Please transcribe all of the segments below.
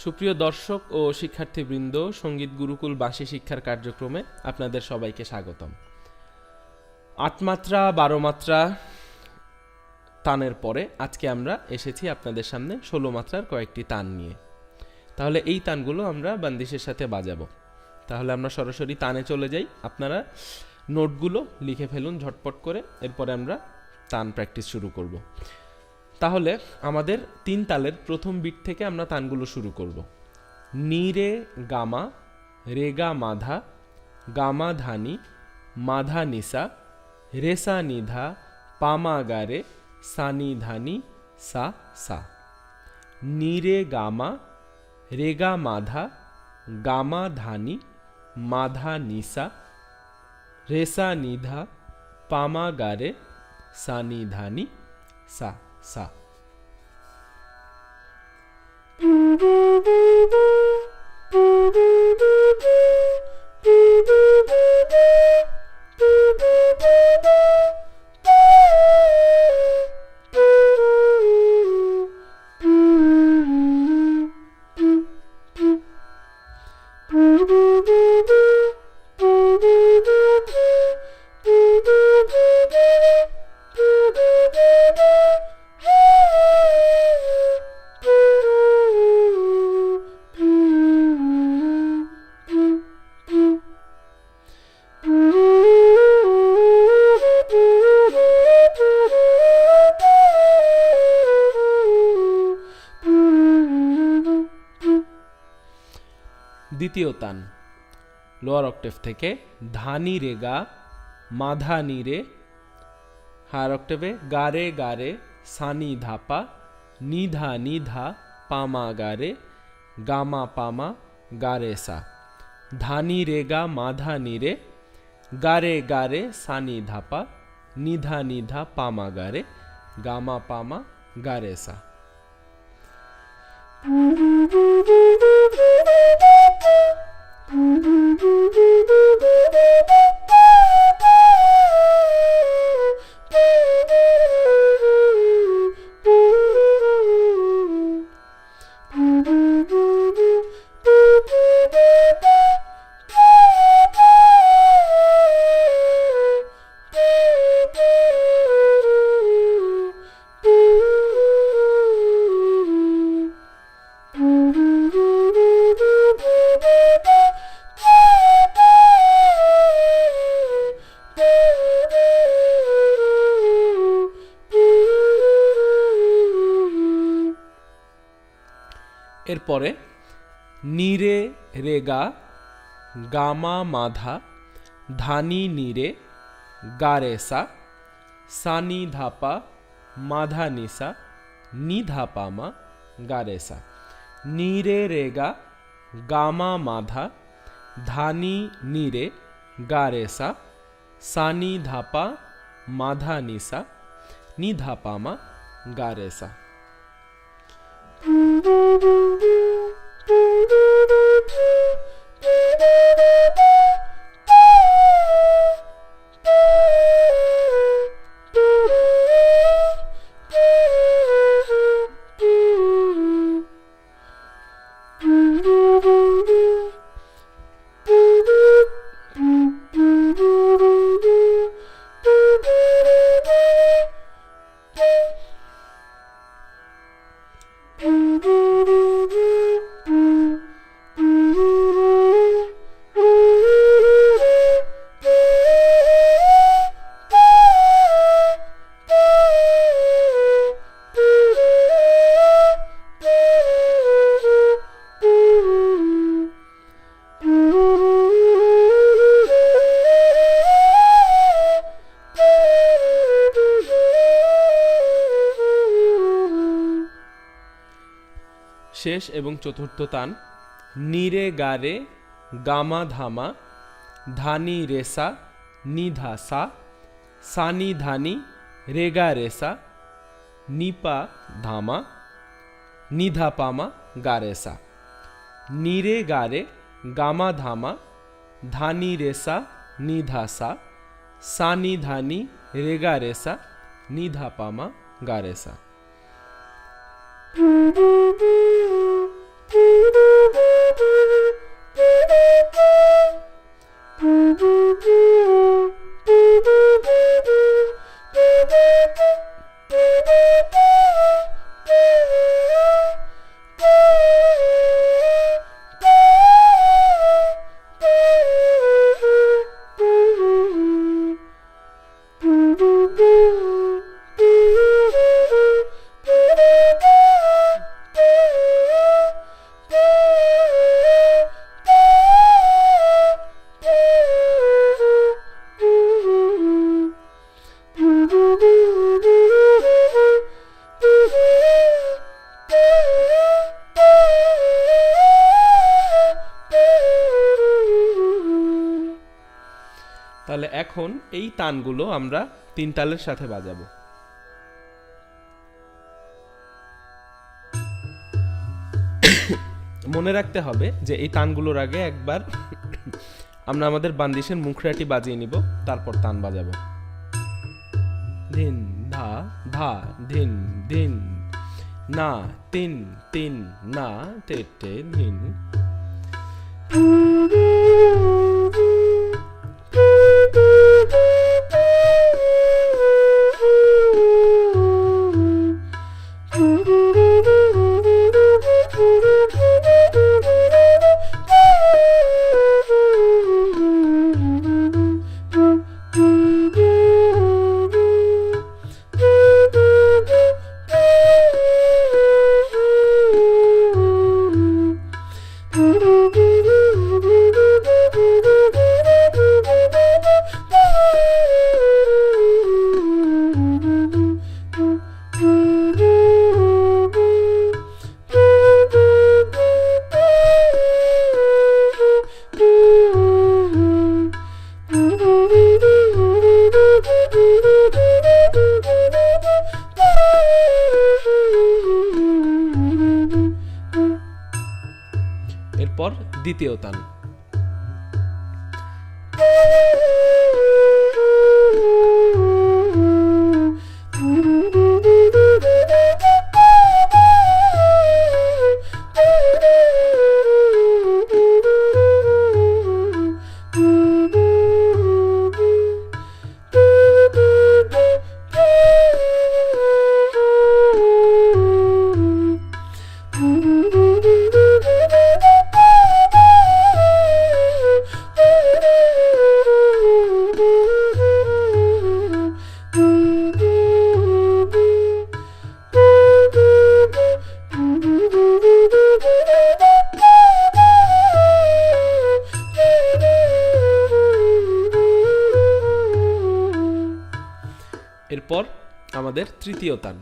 সুপ্রিয় দর্শক ও শিক্ষার্থীবৃন্দ, সঙ্গীত গুরুকুল বাঁশি শিক্ষার কার্যক্রমে আপনাদের সবাইকে স্বাগতম। ৮ মাত্রা ১২ মাত্রা তানের পরে আজকে আমরা এসেছি আপনাদের সামনে ১৬ মাত্রার কয়েকটি তান নিয়ে। তাহলে এই তানগুলো আমরা বান্দিশের সাথে বাজাবো। তাহলে আমরা সরাসরি তানে চলে যাই। আপনারা নোটগুলো লিখে ফেলুন ঝটপট করে, এরপরে আমরা তান প্র্যাকটিস শুরু করব। তাহলে আমাদের ৩ তালের প্রথম বিট থেকে আমরা তানগুলো শুরু করব। নি রে গামা, রেগা মাধা, গামা ধানি, মাধা নিসা, রেসা নিধা, পামা গারে, সানি ধানি, সা সা। নি রে গামা, রেগা মাধা, গামা ধানি, মাধা নিসা, রেসা নিধা, পামা গারে, সানি ধানি, সা সা। দ্বিতীয় তান লোয়ার অক্টেভ থেকে ধানি রে গা, মাধা নি রে, হায়ার অক্টেভে গারে গারে, সানি ধাপা, নিধা নিধা, পামা গারে, গামা পামা, গারে সা। ধানি রে গা, মাধা নি রে, গারে গারে, সানি ধাপা, নিধা নিধা, পামা গারে, গামা পামা, গারে সা। এরপরে নিরে রেগা, গামা মাধা, ধানি নিরে, গারেসা, সানি ধাপা, মাধা নিসা, নিধা পামা, গারেসা। নিরে রেগা, গামা মাধা, ধানি নিরে, গারেসা, সানি ধাপা, মাধা নিসা, নিধা পামা, গারেসা। শেষ এবং চতুর্থ তান। নিরে গারে গামা ধামা ধানি রেসা নিধা সা সানি ধানি রেগা রেসা নিপা ধামা নিধা পামা গারেসা। নিরে গারে গামা ধামা ধানি রেসা নিধা সা সানি ধানি রেগা রেসা নিধা পামা গারেসা। তাহলে এখন এই তানগুলো আমরা তিন তালের সাথে বাজাবো। মনে রাখতে হবে যে এই তানগুলোর আগে একবার আমরা আমাদের বান্দিশের মুখরাটি বাজিয়ে নিব, তারপর তান বাজাবো। ধিন ধা ধা ধিন ধিন না তিন তিন না তে তে ধিন। এরপর দ্বিতীয় তান। এরপর আমাদের তৃতীয় তান।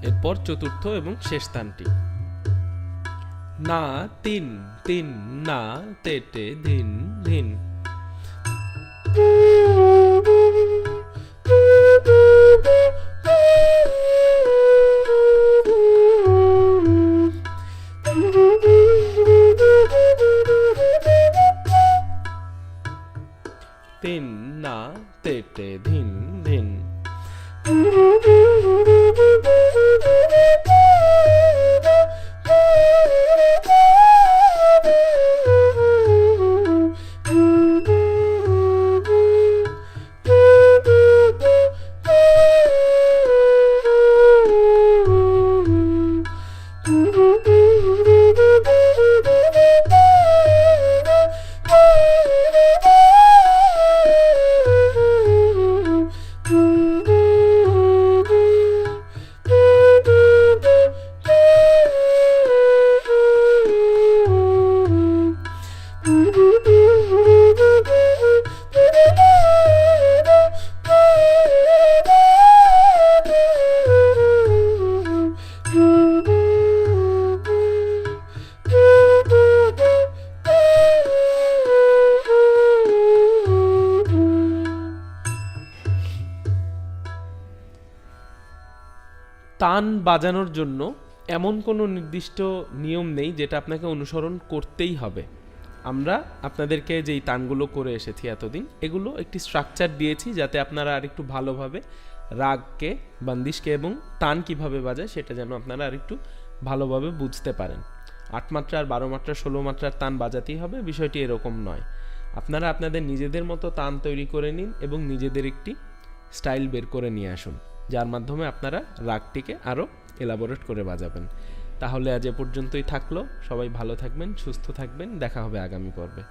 এরপর চতুর্থ এবং শেষ তানটি। না তিন তিন না তে তে ধিন ধিন। তে ধিন ধিন। তান বাজানোর জন্য এমন কোনো নির্দিষ্ট নিয়ম নেই যেটা আপনাকে অনুসরণ করতেই হবে। আমরা আপনাদেরকে যেই তানগুলো করে এসেছি এতদিন, এগুলো একটি স্ট্রাকচার দিয়েছি যাতে আপনারা আরেকটু ভালোভাবে রাগকে, বান্দিশকে এবং তান কিভাবে বাজায় সেটা যেন আপনারা আরেকটু ভালোভাবে বুঝতে পারেন। 8 মাত্রার, 12 মাত্রার, 16 মাত্রার তান বাজাতেই হবে, বিষয়টি এরকম নয়। আপনারা আপনাদের নিজেদের মতো তান তৈরি করে নিন এবং নিজেদের একটি স্টাইল বের করে নিয়ে আসুন, যার মাধ্যমে আপনারা রাগটিকে আরও এলাবোরেট করে বাজাবেন। তাহলে আজ এ পর্যন্তই থাকলো। সবাই ভালো থাকবেন, সুস্থ থাকবেন, দেখা হবে আগামী পর্বে।